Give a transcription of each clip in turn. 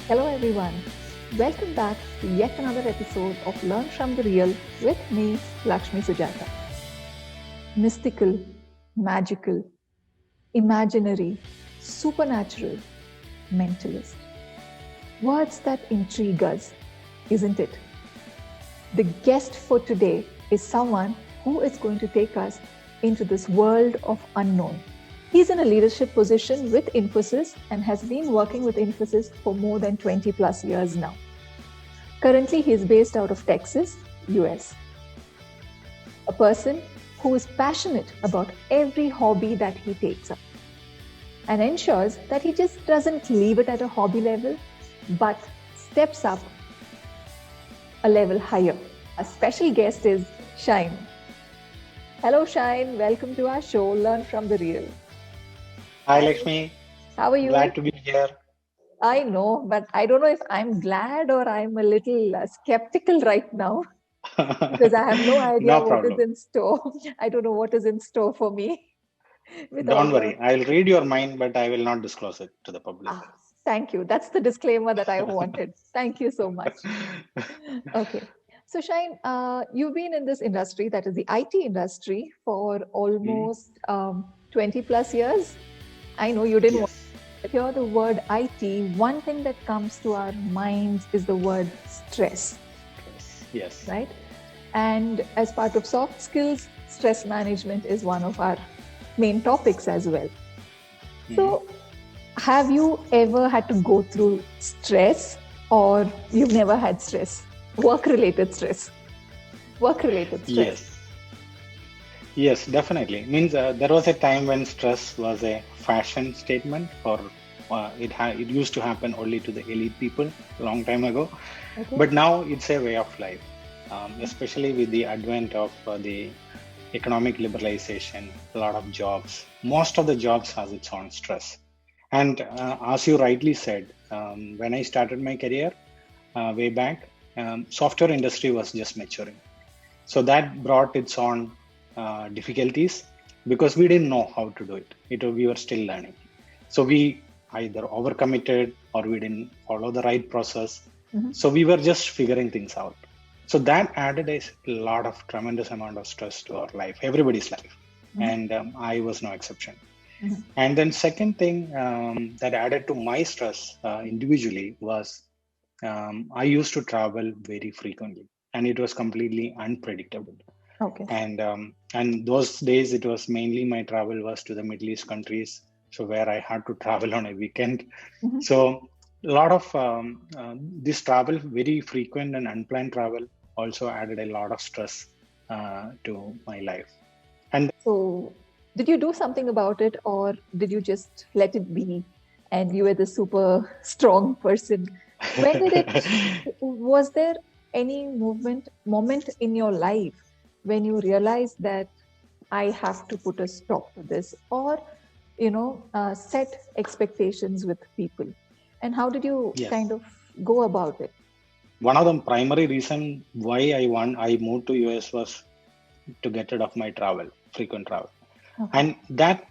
Hello, everyone. Welcome back to yet another episode of Learn from the Real with me, Lakshmi Sujata. Mystical, magical, imaginary, supernatural, mentalist. Words that intrigue us, isn't it? The guest for today is someone who is going to take us into this world of unknown. He's in a leadership position with Infosys and has been working with Infosys for more than 20 plus years now. Currently, he is based out of Texas, US. A person who is passionate about every hobby that he takes up and ensures that he just doesn't leave it at a hobby level, but steps up a level higher. A special guest is Shine. Hello, Shine. Welcome to our show, Learn from the Real. Hi Lakshmi, How are you? glad to be here. I know, but I don't know if I'm glad or I'm a little skeptical right now because I have no idea No what is problem. in store. I don't know what is in store for me with all Don't the. worry. I'll read your mind, but I will not disclose it to the public. Ah, thank you. That's the disclaimer that I wanted. Thank you so much. Okay. So, Shine, you've been in this industry, that is the IT industry, for Hmm? almost 20 plus years. I know you didn't want Yes. to hear the word IT. One thing that comes to our minds is the word stress, Yes. right? And as part of soft skills, stress management is one of our main topics as well. Hmm? So, have you ever had to go through stress or you've never had stress? Work related stress. Work related stress. Yes. Yes, definitely. Means there was a time when stress was a fashion statement, or it used to happen only to the elite people a long time ago. Okay. But now it's a way of life, especially with the advent of the economic liberalization, a lot of jobs. Most of the jobs has its own stress. And as you rightly said, when I started my career way back, software industry was just maturing. So that brought its own difficulties because we didn't know how to do it. We were still learning. So we either overcommitted or we didn't follow the right process. Mm-hmm. So we were just figuring things out. So that added a lot of tremendous amount of stress to our life, everybody's life, Mm-hmm. and I was no exception. Mm-hmm. And then second thing that added to my stress individually was I used to travel very frequently, and it was completely unpredictable. Okay. And those days it was mainly my travel was to the Middle East countries, so where I had to travel on a weekend. Mm-hmm. So a lot of this travel, very frequent and unplanned travel, also added a lot of stress to my life. And So, did you do something about it or did you just let it be and you were the super strong person? When did it, was there any moment in your life when you realized that I have to put a stop to this or, set expectations with people? And how did you yes, kind of go about it? one of the primary reason why I moved to US was to get rid of my travel, frequent travel, Okay. and that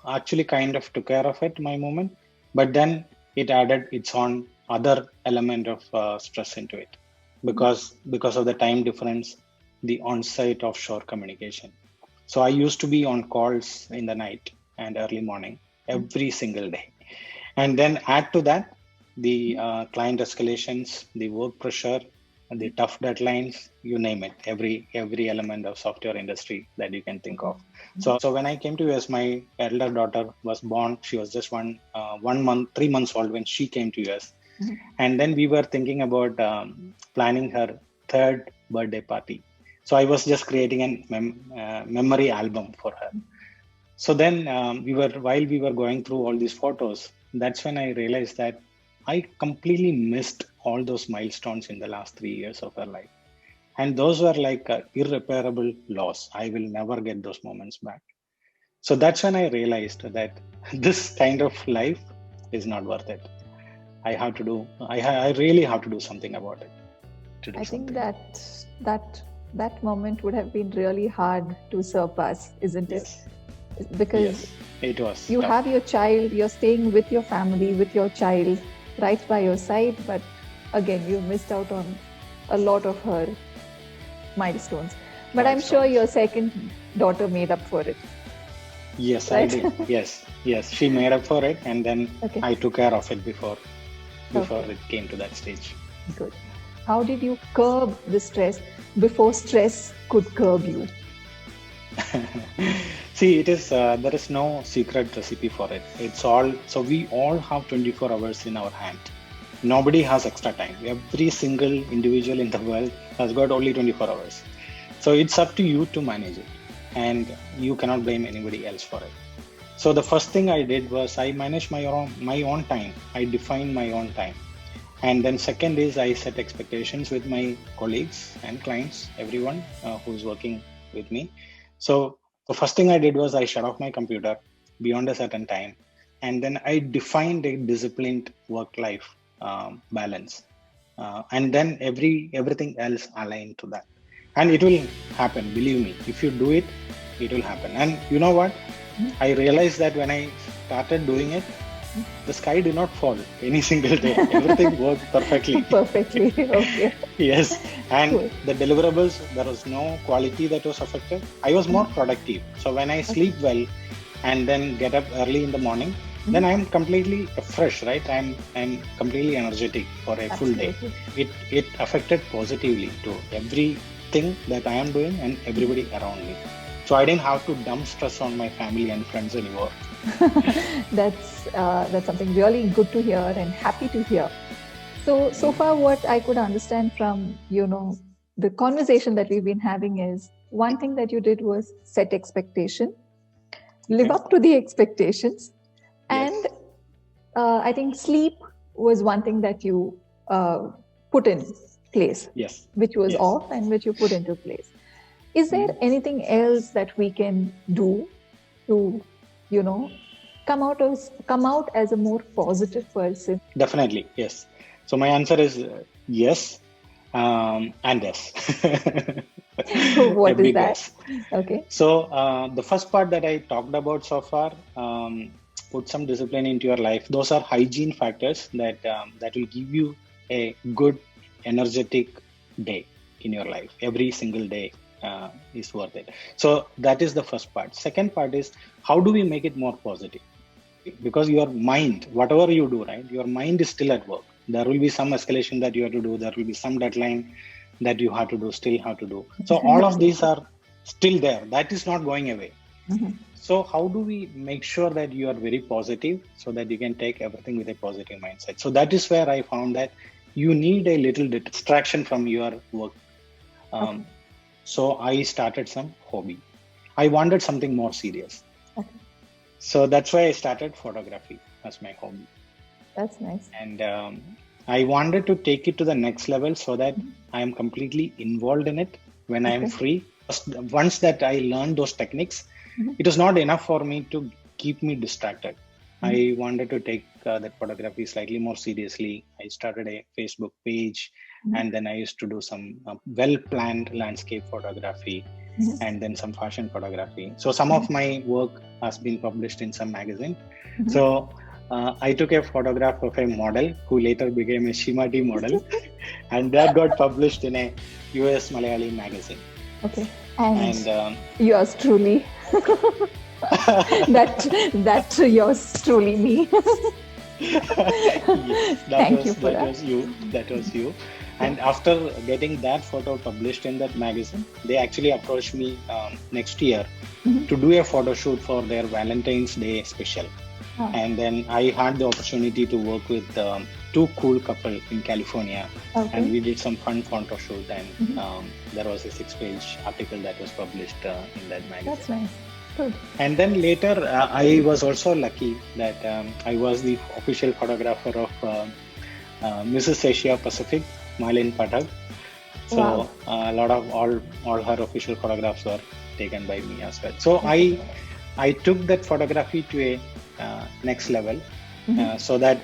actually kind of took care of it my moment. But then it added its own other element of stress into it Mhm. because of the time difference, the on-site offshore communication. So I used to be on calls in the night and early morning every single day, and then add to that the client escalations, the work pressure, the tough deadlines, you name it, every element of software industry that you can think Okay. of. So when I came to US, my elder daughter was born. She was just 1 month, 3 months old when she came to US, Mhm. and then we were thinking about planning her third birthday party. So I was just creating a memory album for her. So then while we were going through all these photos, that's when I realized that I completely missed all those milestones in the last 3 years of her life. And those were like irreparable loss. I will never get those moments back. So that's when I realized that this kind of life is not worth it. I really have to do something about it, to do I think something. that moment would have been really hard to surpass, isn't it? Yes, Because yes, it was you tough. have your child, you're staying with your family, with your child, right by your side, but again, you missed out on a lot of her milestones. But I'm sure your second daughter made up for it. Yes, right? I did. Yes, she made up for it, and then I took care of it before it came to that stage. Good. How did you curb the stress before stress could curb you? See, it is there is no secret recipe for it. It's all, so we all have 24 hours in our hand. Nobody has extra time. Every single individual in the world has got only 24 hours. So it's up to you to manage it, and you cannot blame anybody else for it. So the first thing I did was I managed my own time. I defined my own time. And then second is I set expectations with my colleagues and clients, everyone who's working with me. So the first thing I did was I shut off my computer beyond a certain time. And then I defined a disciplined work-life balance. And then everything else aligned to that. And it will happen, believe me. If you do it, it will happen. And you know what? I realized that when I started doing it, the sky did not fall any single day. Everything worked perfectly. Perfectly, okay. Yes, and cool. The deliverables, there was no quality that was affected. I was more productive. So when I sleep well and then get up early in the morning, then I'm completely fresh, right? I'm completely energetic for a full day. It affected positively to everything that I am doing and everybody around me. So I didn't have to dump stress on my family and friends anymore. That's something really good to hear and happy to hear. So far, what I could understand from the conversation that we've been having is one thing that you did was set expectation, live up to the expectations, and I think sleep was one thing that you put in place. Yes, which was off and which you put into place. Is there anything else that we can do to come out as a more positive person? Definitely, yes. So my answer is yes, and yes. What is that? Yes. Okay. So the first part that I talked about so far, put some discipline into your life. Those are hygiene factors that will give you a good, energetic day in your life. Every single day is worth it. So that is the first part. Second part is, how do we make it more positive? Because your mind, whatever you do, right, your mind is still at work. There will be some escalation that you have to do. There will be some deadline that you have to do, still have to do. So all of these are still there. That is not going away. So how do we make sure that you are very positive so that you can take everything with a positive mindset? So that is where I found that you need a little distraction from your work. So I started some hobby. I wanted something more serious. So that's why I started photography as my hobby. That's nice. And I wanted to take it to the next level so that I am completely involved in it when I am free. Once that I learned those techniques, it was not enough for me to keep me distracted. I wanted to take that photography slightly more seriously. I started a Facebook page, and then I used to do some well-planned landscape photography, and then some fashion photography. So some of my work has been published in some magazine. So I took a photograph of a model who later became a Shimati model, and that got published in a US Malayali magazine. Okay, and yours truly. that yours truly me. Yes, Thank you for that. That was you. And after getting that photo published in that magazine, they actually approached me next year to do a photo shoot for their Valentine's Day special. And then I had the opportunity to work with two cool couples in California, and we did some fun photo shoot, and there was a 6-page article that was published in that magazine. That's nice. Good. And then later, I was also lucky that I was the official photographer of Mrs. Asia Pacific, Marlene Pathak. So a lot of all her official photographs were taken by me as well. So I took that photography to a next level, so that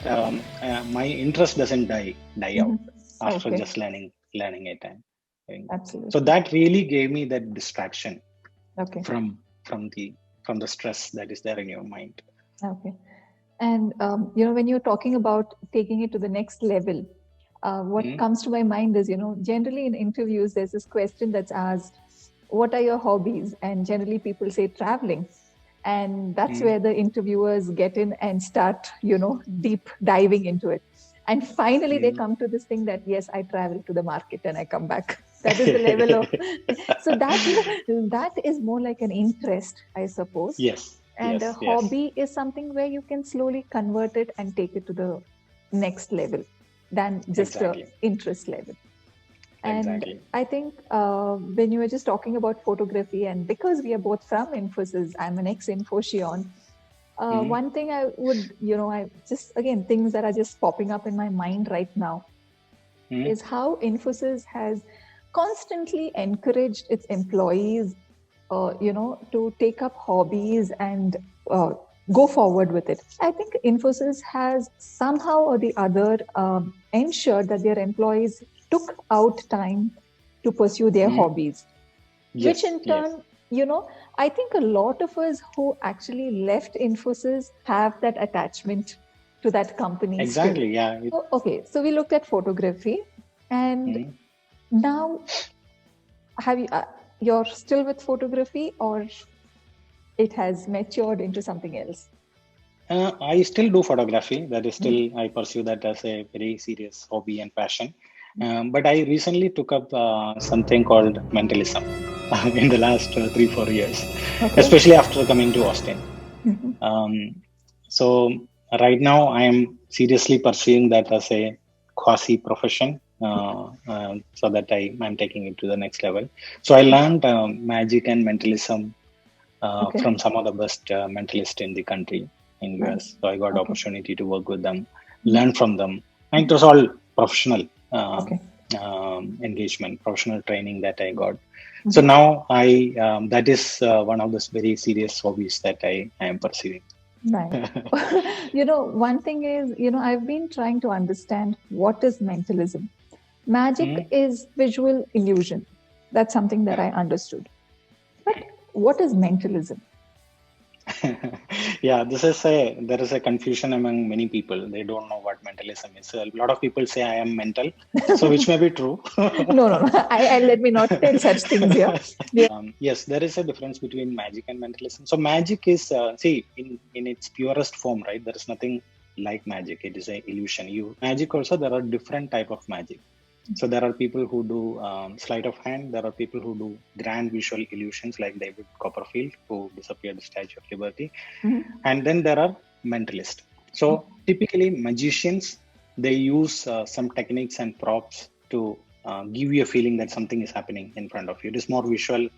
my interest doesn't die out after just learning a time. Absolutely. So that really gave me that distraction from the stress that is there in your mind. Okay. And when you're talking about taking it to the next level, what comes to my mind is, generally in interviews, there's this question that's asked, what are your hobbies? And generally people say traveling. And that's where the interviewers get in and start, deep diving into it. And finally they come to this thing that, yes, I travel to the market and I come back. That is the level of, so that is more like an interest, I suppose. Yes. And a hobby is something where you can slowly convert it and take it to the next level than just the interest level. And I think when you were just talking about photography, and because we are both from Infosys, I'm an ex-Infoscion. One thing I would, I just, again, things that are just popping up in my mind right now is how Infosys has constantly encouraged its employees to take up hobbies and go forward with it. I think Infosys has somehow or the other ensured that their employees took out time to pursue their hobbies, which in turn, I think a lot of us who actually left Infosys have that attachment to that company. Exactly, yeah. So we looked at photography, and now you're still with photography, or it has matured into something else? I still do photography. That is still, I pursue that as a very serious hobby and passion. But I recently took up something called mentalism in the last 3-4 years, especially after coming to Austin. So right now I am seriously pursuing that as a quasi profession. So that I'm taking it to the next level. So I learned magic and mentalism from some of the best mentalists in the country in US. So I got opportunity to work with them, learn from them, and it was all professional engagement, professional training that I got. So now that is one of those very serious hobbies that I am pursuing. Right. One thing is, I've been trying to understand what is mentalism. Magic is visual illusion. That's something that I understood. But what is mentalism? Yeah, there is a confusion among many people. They don't know what mentalism is. A lot of people say I am mental, so which may be true. No. I let me not tell such things here. Yes, there is a difference between magic and mentalism. So magic is, in its purest form, right? There is nothing like magic. It is an illusion. Magic also, there are different type of magic. So there are people who do sleight of hand. There are people who do grand visual illusions like David Copperfield, who disappeared the Statue of Liberty. And then there are mentalists. So typically magicians, they use some techniques and props to give you a feeling that something is happening in front of you. It is more visual,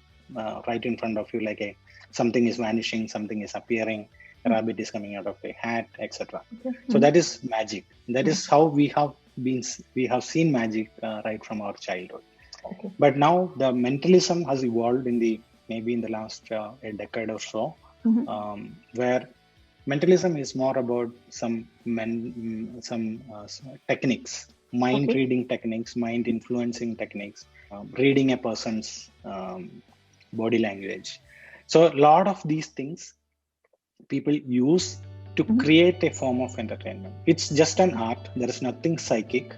right in front of you, like something is vanishing, something is appearing, a rabbit is coming out of a hat, etc. So that is magic. That is how we have seen magic right from our childhood. But now the mentalism has evolved maybe in the last a decade or so, where mentalism is more about some techniques, mind reading techniques, mind influencing techniques, reading a person's body language. So a lot of these things people use to create a form of entertainment. It's just an art. There is nothing psychic.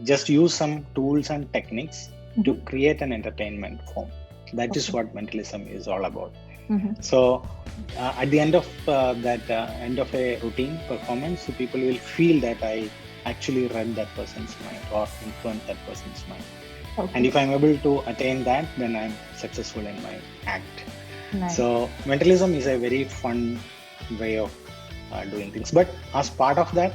Just use some tools and techniques to create an entertainment form. That is what mentalism is all about. So at the end of end of a routine performance, people will feel that I actually read that person's mind or influenced that person's mind. And if I'm able to attain that, then I'm successful in my act. Nice. So mentalism is a very fun way of doing things. But as part of that,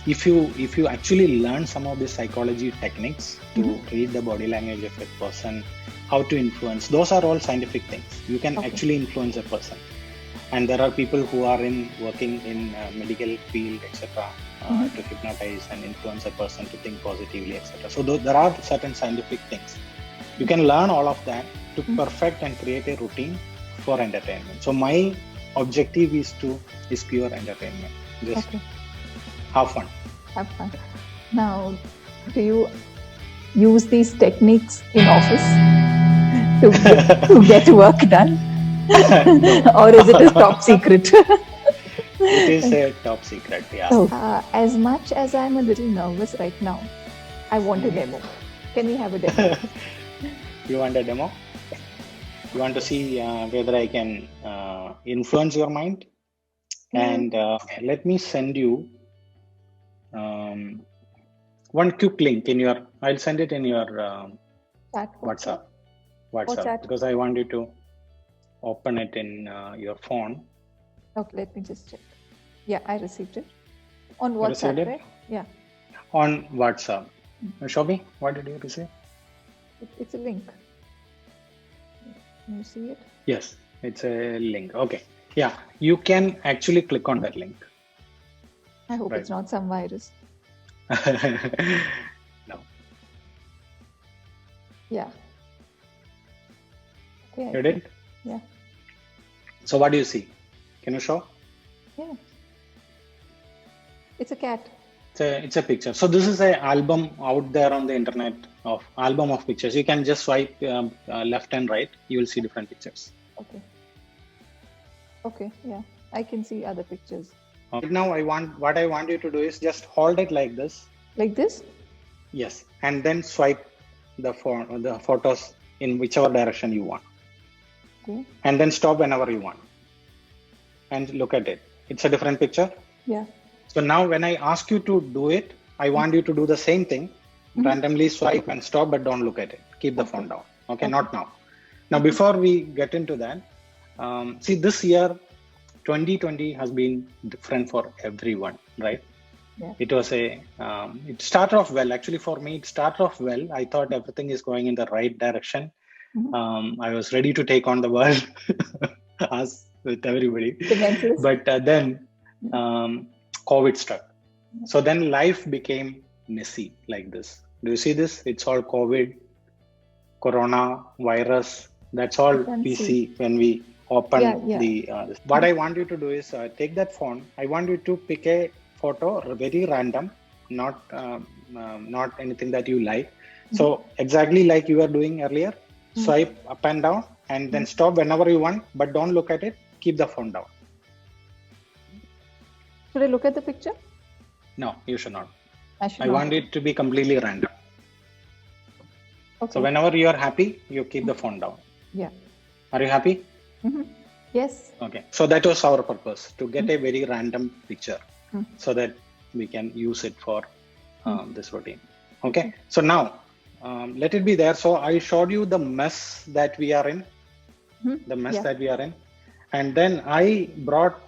if you actually learn some of the psychology techniques to read the body language of a person, how to influence, those are all scientific things. You can actually influence a person. And there are people who are working in medical field, etc., to hypnotize and influence a person to think positively, etc. So there are certain scientific things. You can learn all of that to perfect and create a routine for entertainment. So my objective is pure entertainment. Just have fun. Have fun. Now, do you use these techniques in office to get work done? Or is it a top secret? It is a top secret. Yeah. So, as much as I'm a little nervous right now, I want a demo. Can we have a demo? You want a demo? You want to see whether I can influence your mind? And let me send you one quick link in your. I'll send it in your WhatsApp. Chat? Because I want you to open it in your phone. Okay, let me just check. Yeah, I received it on You WhatsApp, received it? right? Yeah, On WhatsApp. Shobi, what did you receive? it's a link. Can you see it? Yes, it's a link. Okay. Yeah, you can actually click on that link. I hope Right. it's not some virus. No. Yeah. Okay, I You did? Yeah. So what do you see? Can you show? Yeah. It's a cat. It's a picture. So this is an album out there on the internet of album of pictures. You can just swipe left and right. You will see different pictures. Okay. Okay, yeah. I can see other pictures. Now what I want you to do is just hold it like this. Like this? Yes, and then swipe the photos in whichever direction you want, Okay. and then stop whenever you want, and look at it. It's a different picture. Yeah. So now when I ask you to do it, I want you to do the same thing. Randomly swipe and stop, but don't look at it. Keep the phone down. Okay, not now. Now, before we get into that, see, this year, 2020 has been different for everyone, right? Yeah. It was it started off well. Actually, for me, it started off well. I thought everything is going in the right direction. I was ready to take on the world as with everybody. But then COVID struck. So then life became messy like this. Do you see this? It's all COVID, Corona, virus. That's all we see when we open the. What I want you to do is take that phone. I want you to pick a photo, very random, not anything that you like. So exactly like you were doing earlier, swipe up and down, and then stop whenever you want, but don't look at it. Keep the phone down. Should I look at the picture? No, you should not. I want it to be completely random. Okay. So whenever you are happy, you keep the phone down. Yeah. Are you happy? Yes. Okay. So that was our purpose, to get a very random picture so that we can use it for this routine. Okay. So now let it be there. So I showed you the mess that we are in, that we are in. And then I brought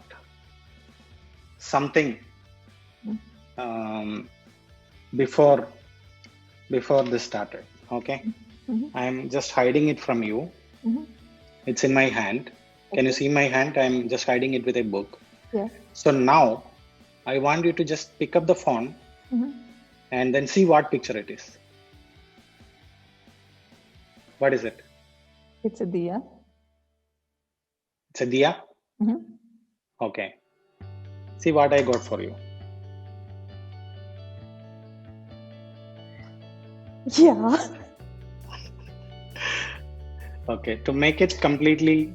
something before this started. Okay. I'm just hiding it from you. It's in my hand. Can you see my hand? I'm just hiding it with a book. Yeah. So now I want you to just pick up the phone and then see what picture it is. What is it? It's a diya. It's a diya? Okay. See what I got for you. Yeah. Okay. To make it completely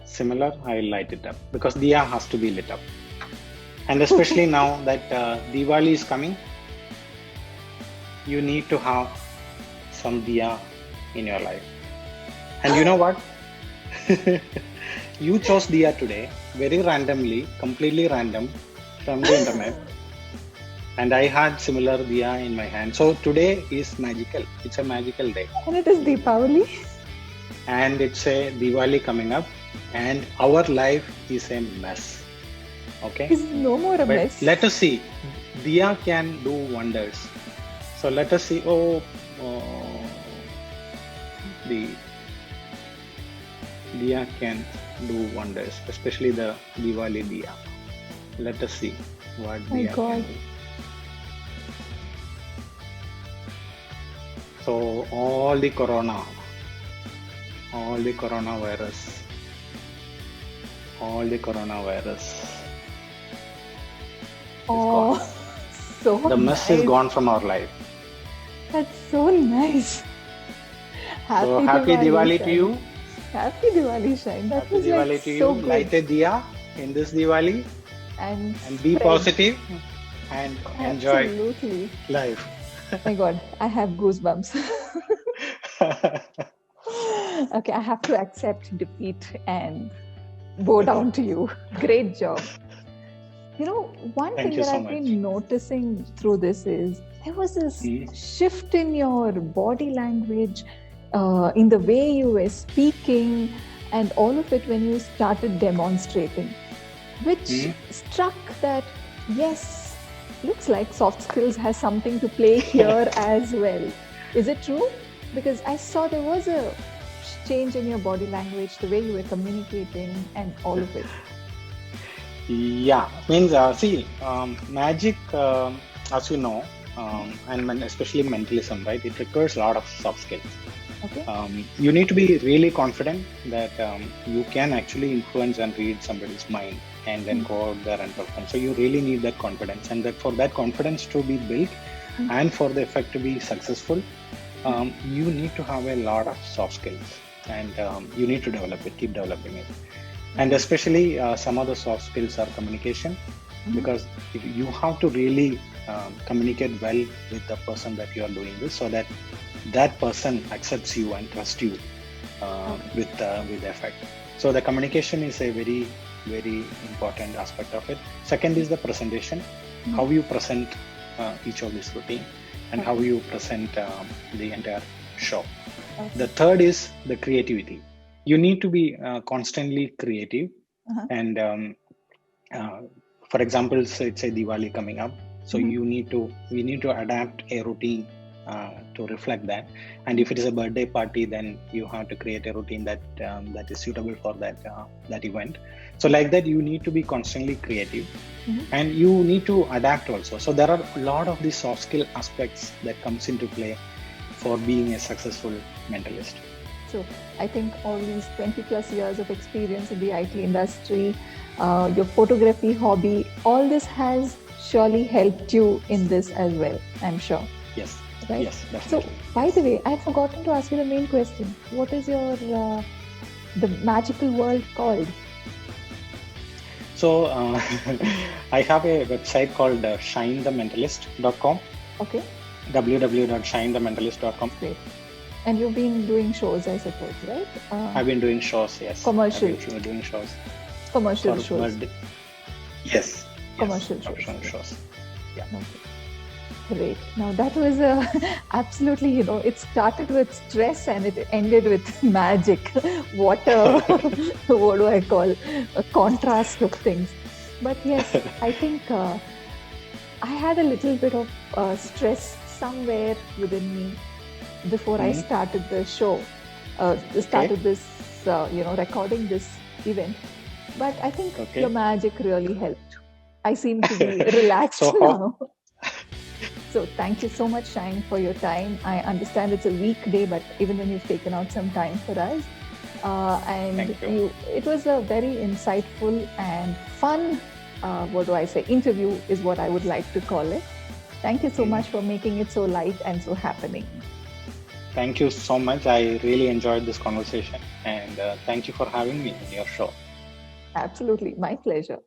similar, I light it up because diya has to be lit up. And especially now that Diwali is coming, you need to have some diya in your life. And you know what? You chose diya today, very randomly, completely random from the internet. And I had similar diya in my hand. So today is magical. It's a magical day. And it is Deepavali. And it's a Diwali coming up. And our life is a mess. Okay? It's no more a mess. Let us see. Diya can do wonders. So let us see. The diya can do wonders, especially the Diwali diya. Let us see what diya can do. So all the coronavirus, Oh, so the mess is gone from our life. That's so nice. Happy Diwali to you. Happy Diwali, Shine. That Happy was Diwali like to you. so good. Light a diya in this Diwali and be spread. positive and enjoy Absolutely. life. My God, I have goosebumps. Okay, I have to accept defeat and bow down to you. Great job. You know, one Thank thing you that so I've much. been noticing through this is there was this Mm. shift in your body language, in the way you were speaking, and all of it when you started demonstrating, which struck that, yes, looks like soft skills has something to play here as well. Is it true? Because I saw there was a change in your body language, the way you were communicating, and all of it. Yeah, means see, magic, as you know, and especially mentalism, right? It requires a lot of soft skills. Okay. You need to be really confident that you can actually influence and read somebody's mind and then go out there and perform. So you really need that confidence, and that for that confidence to be built and for the effect to be successful, you need to have a lot of soft skills, and you need to develop it, keep developing it. And especially some of the soft skills are communication, because if you have to really communicate well with the person that you are doing this, so that that person accepts you and trusts you with effect. So the communication is a very, very important aspect of it. Second is the presentation, how you present each of this routine, and how you present the entire show. The third is the creativity. You need to be constantly creative, and for example, say it's a Diwali coming up, so we need to adapt a routine to reflect that. And if it is a birthday party, then you have to create a routine that that is suitable for that event. So like that, you need to be constantly creative, and you need to adapt also. So there are a lot of these soft skill aspects that comes into play for being a successful mentalist. So I think all these 20 plus years of experience in the IT industry, your photography hobby, all this has surely helped you in this as well, I'm sure. Yes. Right? Yes, definitely. So, by the way, I've forgotten to ask you the main question. What is your the magical world called? So I have a website called shinethementalist.com. Okay. www.shinethementalist.com. Great. And you've been doing shows, I suppose, right? I've been doing shows, yes. Commercial. I've been doing shows. Commercial shows. Yes. Commercial shows. Yeah. Okay. Great. Now that was absolutely, it started with stress and it ended with magic. What do I call a contrast of things? But yes, I think I had a little bit of stress somewhere within me before I started the show, started this, recording this event. But I think your magic really helped. I seem to be relaxed now. So thank you so much, Shine, for your time. I understand it's a weekday, but even when you've taken out some time for us, and it was a very insightful and fun, interview is what I would like to call it. Thank you so much for making it so light and so happening. Thank you so much. I really enjoyed this conversation, and thank you for having me in your show. Absolutely. My pleasure.